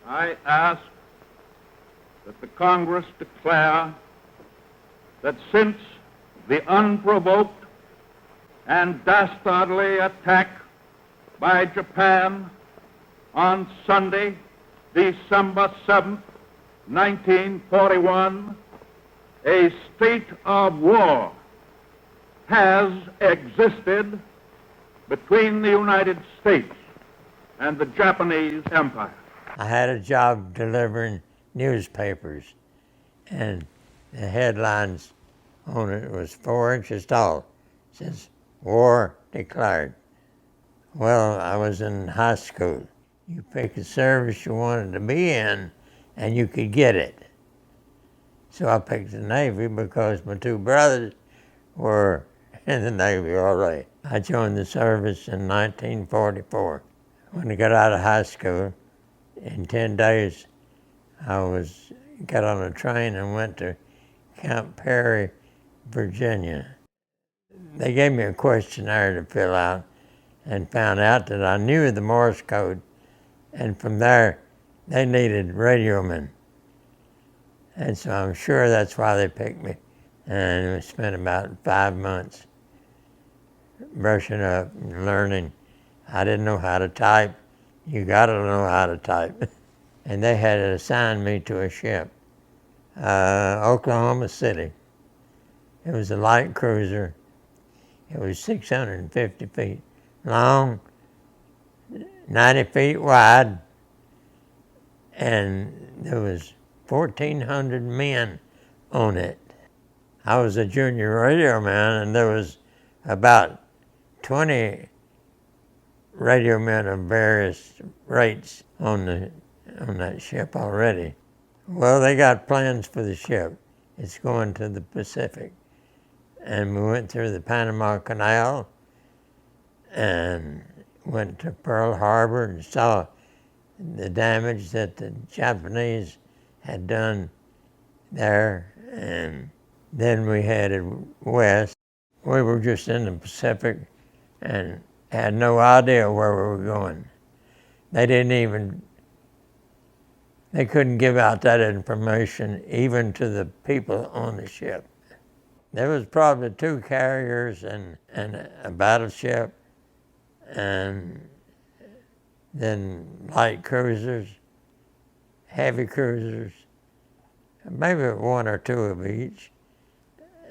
I ask that the Congress declare that since the unprovoked and dastardly attack by Japan on Sunday, December 7th, 1941, a state of war has existed between the United States and the Japanese Empire. I had a job delivering newspapers, and the headlines on it was 4 inches tall. It says, "War declared." Well, I was in high school. You pick a service you wanted to be in, and you could get it. So I picked the Navy because my two brothers were in the Navy already. I joined the service in 1944. When I got out of high school, in 10 days, I got on a train and went to Camp Perry, Virginia. They gave me a questionnaire to fill out and found out that I knew the Morse code, and from there, they needed radiomen. And so I'm sure that's why they picked me. And we spent about 5 months brushing up and learning. I didn't know how to type. You gotta know how to type. And they had assigned me to a ship, Oklahoma City. It was a light cruiser. It was 650 feet long, 90 feet wide, and there was 1,400 men on it. I was a junior radio man, and there was about 20 radio men of various rates on that ship already. Well, they got plans for the ship. It's going to the Pacific. And we went through the Panama Canal and went to Pearl Harbor and saw the damage that the Japanese had done there. And then we headed west. We were just in the Pacific and had no idea where we were going. They couldn't give out that information even to the people on the ship. There was probably 2 carriers and a battleship, and then light cruisers, heavy cruisers, maybe 1 or 2 of each,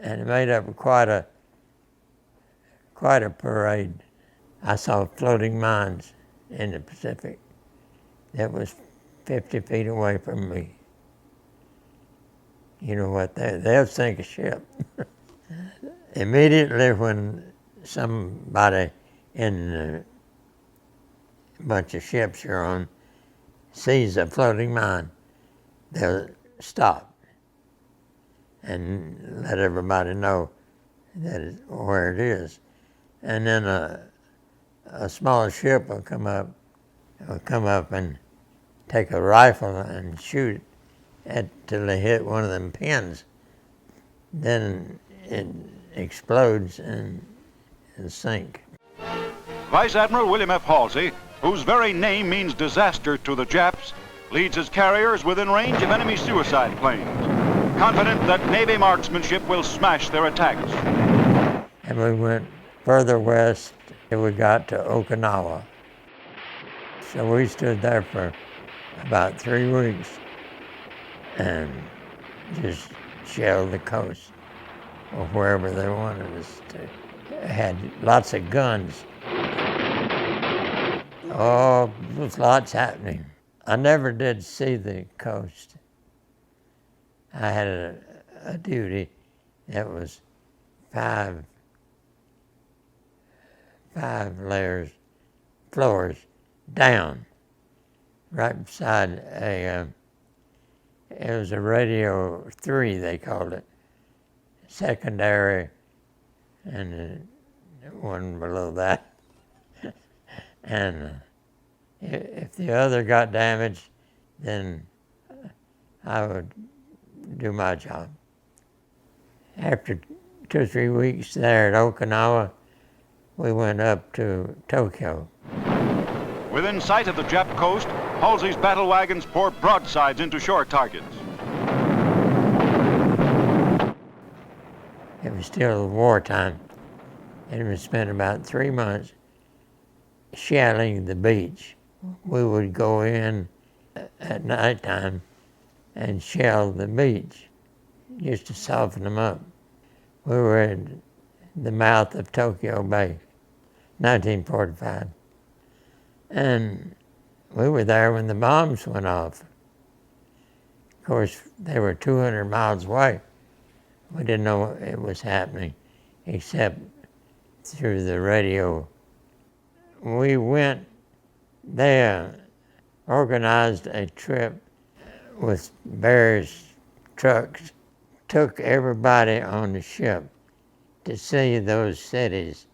and it made up quite a parade. I saw floating mines in the Pacific that was 50 feet away from me. You know what, they'll sink a ship. Immediately when somebody in a bunch of ships you're on sees a floating mine, they'll stop and let everybody know where it is. And then a small ship will come up and take a rifle and shoot till they hit one of them pins. Then it explodes and sink. Vice Admiral William F. Halsey, whose very name means disaster to the Japs, leads his carriers within range of enemy suicide planes, confident that Navy marksmanship will smash their attacks. And we went further west till we got to Okinawa. So we stood there for about 3 weeks and just shelled the coast or wherever they wanted us to. They had lots of guns. Oh, there was lots happening. I never did see the coast. I had a duty that was five floors down, right beside it was a Radio 3, they called it, secondary, and one below that. And if the other got damaged, then I would do my job. After 2 or 3 weeks there at Okinawa, we went up to Tokyo. Within sight of the Jap coast, Halsey's battle wagons pour broadsides into shore targets. It was still wartime, and we spent about 3 months shelling the beach. We would go in at nighttime and shell the beach just to soften them up. We were in the mouth of Tokyo Bay, 1945. And we were there when the bombs went off. Of course, they were 200 miles away. We didn't know it was happening except through the radio. We went there, organized a trip with various trucks, took everybody on the ship to see those cities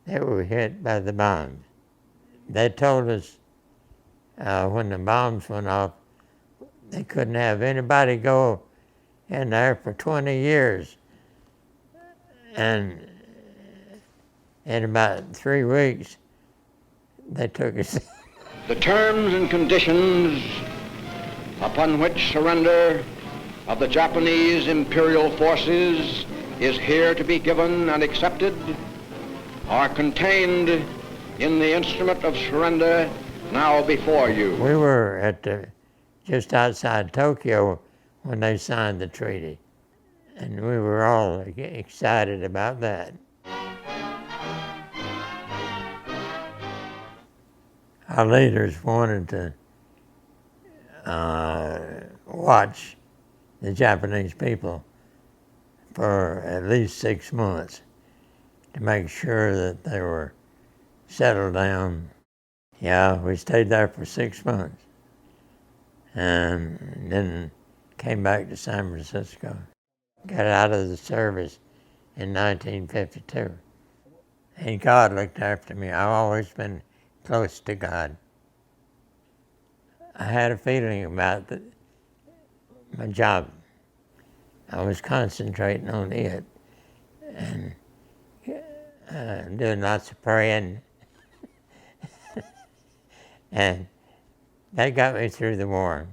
that were hit by the bombs. They told us when the bombs went off, they couldn't have anybody go in there for 20 years. And in about 3 weeks, they took us. The terms and conditions upon which surrender of the Japanese imperial forces is here to be given and accepted are contained in the instrument of surrender now before you. We were at just outside Tokyo when they signed the treaty, and we were all excited about that. Our leaders wanted to watch the Japanese people for at least 6 months to make sure that they were settled down. Yeah, we stayed there for 6 months and then came back to San Francisco. Got out of the service in 1952. And God looked after me. I've always been close to God. I had a feeling about my job. I was concentrating on it and doing lots of praying. And that got me through the war.